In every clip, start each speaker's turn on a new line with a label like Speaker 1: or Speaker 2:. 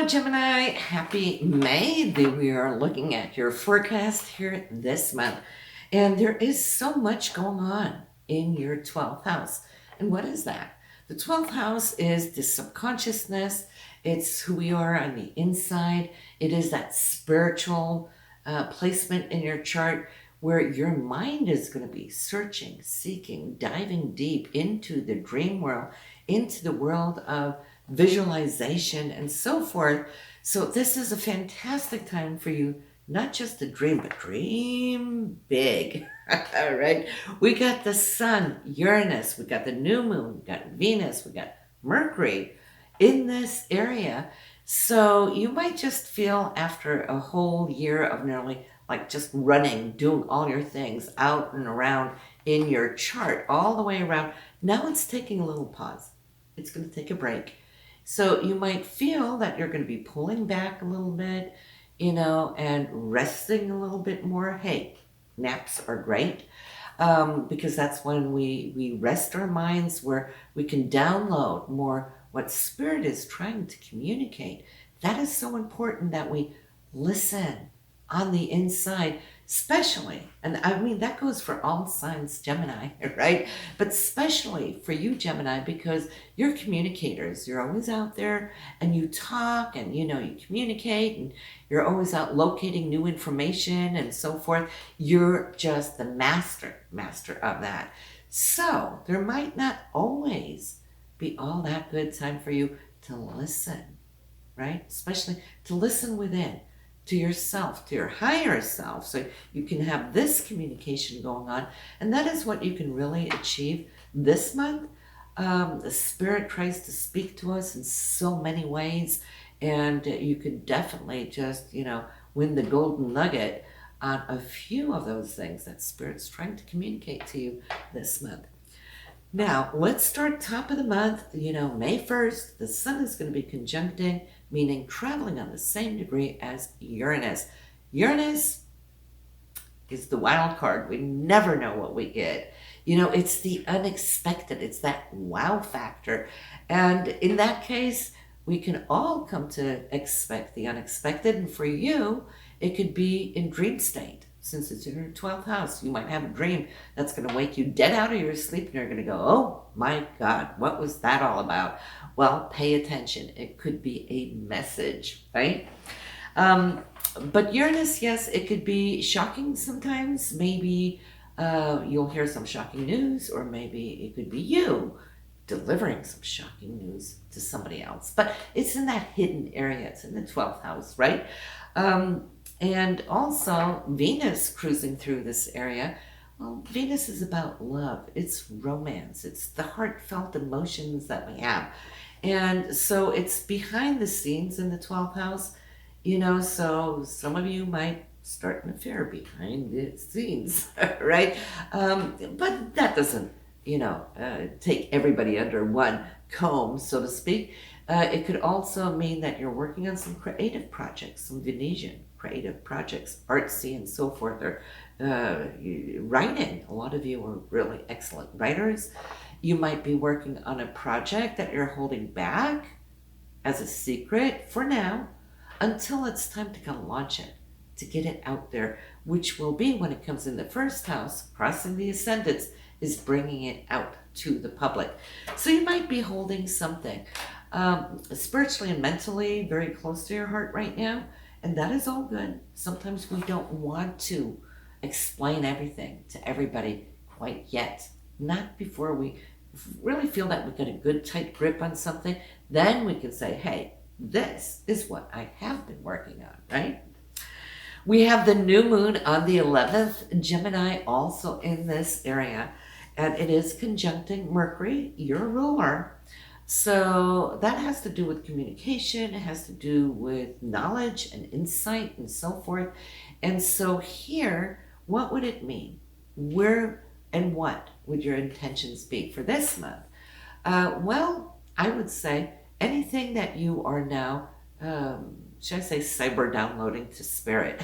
Speaker 1: Gemini, happy May. We are looking at your forecast here this month. And there is so much going on in your 12th house. And what is that? The 12th house is the subconsciousness. It's who we are on the inside. It is that spiritual placement in your chart where your mind is going to be searching, seeking, diving deep into the dream world, into the world of visualization and so forth. So this is a fantastic time for you, not just to dream, but dream big. All right. We got the sun, Uranus, we got the new moon, we got Venus, we got Mercury in this area. So you might just feel after a whole year of nearly like just running, doing all your things out and around in your chart, all the way around. Now it's taking a little pause. It's going to take a break. So you might feel that you're going to be pulling back a little bit, and resting a little bit more. Hey, naps are great because that's when we rest our minds, where we can download more what Spirit is trying to communicate. That is so important that we listen on the inside, especially, and I mean that goes for all signs Gemini, right? But especially for you, Gemini, because you're communicators. You're always out there and you talk and you communicate, and you're always out locating new information and so forth. You're just the master of that. So there might not always be all that good time for you to listen, right? Especially to listen within, to yourself, to your higher self, so you can have this communication going on. And that is what you can really achieve this month. The Spirit tries to speak to us in so many ways, and you can definitely just, win the golden nugget on a few of those things that Spirit's trying to communicate to you this month. Now, let's start top of the month. May 1st, the sun is going to be conjuncting, meaning traveling on the same degree as Uranus. Uranus is the wild card. We never know what we get. It's the unexpected. It's that wow factor. And in that case, we can all come to expect the unexpected. And for you, it could be in dream state. Since it's in your 12th house, you might have a dream that's going to wake you dead out of your sleep, and you're going to go, oh my God, what was that all about? Well, pay attention. It could be a message, right? But Uranus, yes, it could be shocking sometimes. Maybe you'll hear some shocking news, or maybe it could be you delivering some shocking news to somebody else. But it's in that hidden area. It's in the 12th house, right? And also Venus cruising through this area. Well, Venus is about love. It's romance. It's the heartfelt emotions that we have. And so it's behind the scenes in the 12th house, so some of you might start an affair behind the scenes, right? But that doesn't, take everybody under one comb, so to speak. It could also mean that you're working on some creative projects, some Venetian creative projects, artsy and so forth, or writing. A lot of you are really excellent writers. You might be working on a project that you're holding back as a secret for now until it's time to go launch it, to get it out there, which will be when it comes in the first house, crossing the ascendants, is bringing it out to the public. So you might be holding something spiritually and mentally very close to your heart right now, and that is all good. Sometimes we don't want to explain everything to everybody quite yet. Not before we really feel that we've got a good tight grip on something. Then we can say, hey, this is what I have been working on, right? We have the new moon on the 11th, Gemini, also in this area, and it is conjuncting Mercury, your ruler. So that has to do with communication. It has to do with knowledge and insight and so forth. And so here, what would it mean? Where and what would your intentions be for this month? Well, I would say anything that you are now, should I say, cyber downloading to Spirit,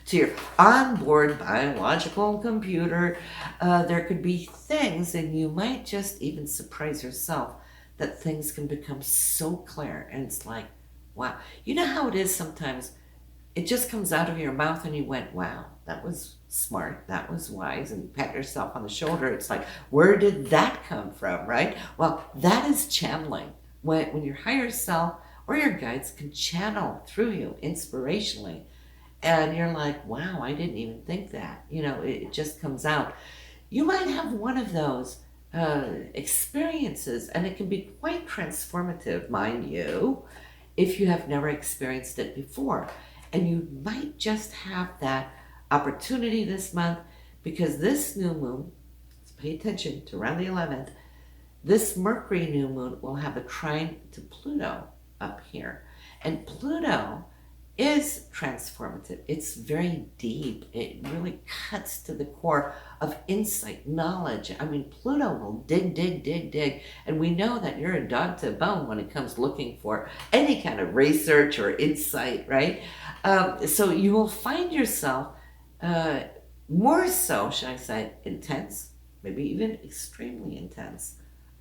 Speaker 1: to your onboard biological computer. There could be things, and you might just even surprise yourself that things can become so clear, and it's like, wow. You know how it is sometimes? It just comes out of your mouth and you went, wow, that was smart, that was wise, and you pat yourself on the shoulder. It's like, where did that come from, right? Well, that is channeling. When your higher self or your guides can channel through you inspirationally, and you're like, wow, I didn't even think that. It just comes out. You might have one of those experiences, and it can be quite transformative, mind you, if you have never experienced it before. And you might just have that opportunity this month, because this new moon, pay attention to around the 11th, this Mercury new moon will have a trine to Pluto up here. And Pluto is transformative. It's very deep. It really cuts to the core of insight, knowledge. I mean, Pluto will dig, dig, dig, dig. And we know that you're a dog to a bone when it comes looking for any kind of research or insight, right? So you will find yourself more so, should I say, intense, maybe even extremely intense,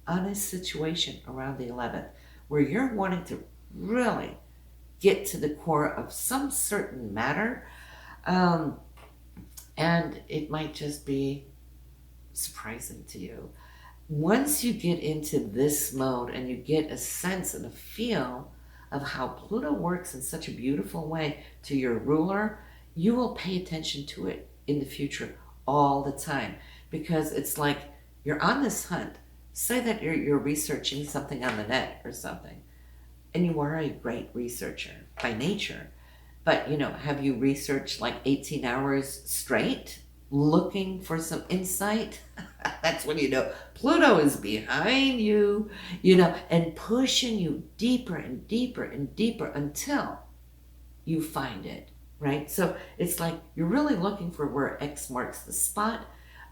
Speaker 1: on a situation around the 11th where you're wanting to really get to the core of some certain matter, and it might just be surprising to you. Once you get into this mode and you get a sense and a feel of how Pluto works in such a beautiful way to your ruler, you will pay attention to it in the future all the time, because it's like you're on this hunt. Say that you're researching something on the net or something, and you are a great researcher by nature, but have you researched like 18 hours straight looking for some insight? That's when Pluto is behind you, and pushing you deeper and deeper and deeper until you find it, right? So it's like you're really looking for where X marks the spot,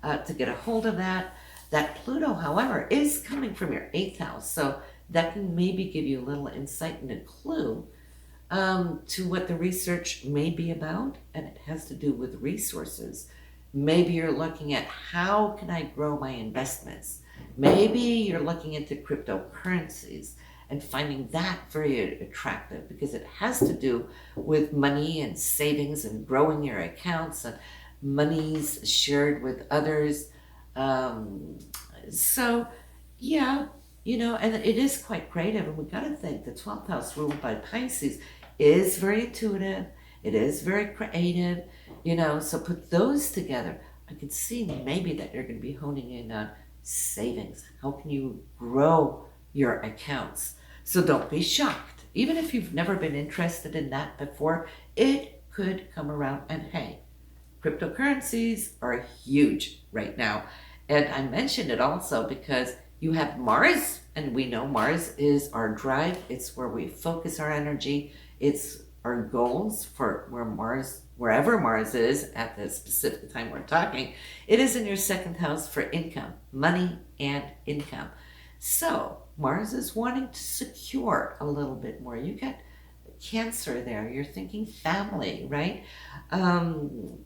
Speaker 1: to get a hold of that. That Pluto, however, is coming from your 8th house, so that can maybe give you a little insight and a clue to what the research may be about, and it has to do with resources. Maybe you're looking at, how can I grow my investments? Maybe you're looking into cryptocurrencies and finding that very attractive, because it has to do with money and savings and growing your accounts and monies shared with others. So yeah, and it is quite creative. And we got to think the 12th house ruled by Pisces is very intuitive. It is very creative, so put those together. I could see maybe that you're going to be honing in on savings. How can you grow your accounts? So don't be shocked. Even if you've never been interested in that before, it could come around. And hey, cryptocurrencies are huge right now. And I mentioned it also because you have Mars, and we know Mars is our drive. It's where we focus our energy. It's our goals for wherever Mars is at the specific time we're talking. It is in your 2nd house for income, money, and income. So Mars is wanting to secure a little bit more. You got Cancer there. You're thinking family, right? And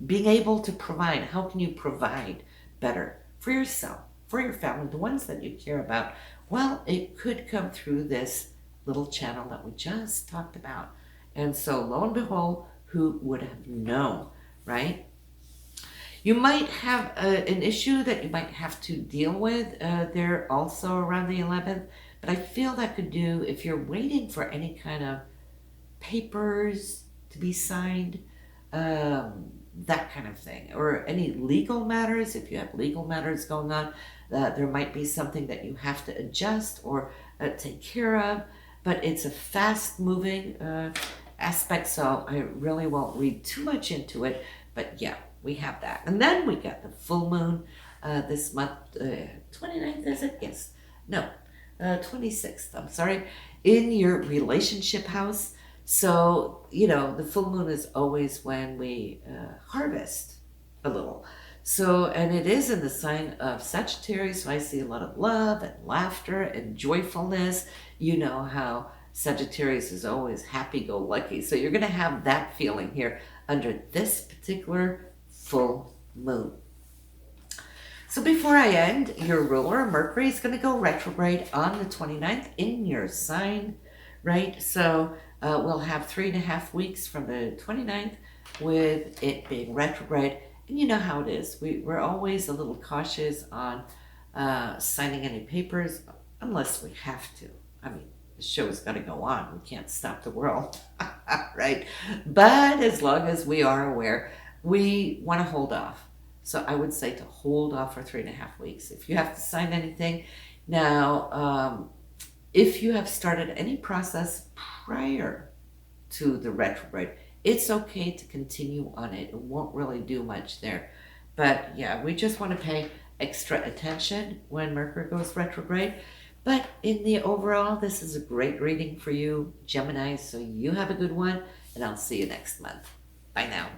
Speaker 1: being able to provide. How can you provide better for yourself, for your family, the ones that you care about? Well, it could come through this little channel that we just talked about. And so lo and behold, who would have known, right? You might have an issue that you might have to deal with there also around the 11th, but I feel that could do, if you're waiting for any kind of papers to be signed, that kind of thing, or any legal matters. If you have legal matters going on, there might be something that you have to adjust or take care of, but it's a fast moving aspect, so I really won't read too much into it. But yeah, we have that. And then we got the full moon this month, 29th, is it? Yes. No, 26th, I'm sorry, in your relationship house. So, the full moon is always when we harvest a little. So, and it is in the sign of Sagittarius, so I see a lot of love and laughter and joyfulness. You know how Sagittarius is always happy-go-lucky. So you're going to have that feeling here under this particular full moon. So before I end, your ruler, Mercury, is going to go retrograde on the 29th in your sign. right? So we'll have 3.5 weeks from the 29th with it being retrograde. And you know how it is. We're always a little cautious on signing any papers unless we have to. I mean, the show's got to go on. We can't stop the world, right? But as long as we are aware, we want to hold off. So I would say to hold off for 3.5 weeks. If you have to sign anything, now, if you have started any process prior to the retrograde, it's okay to continue on it. It won't really do much there. But yeah, we just want to pay extra attention when Mercury goes retrograde. But in the overall, this is a great reading for you, Gemini. So you have a good one, and I'll see you next month. Bye now.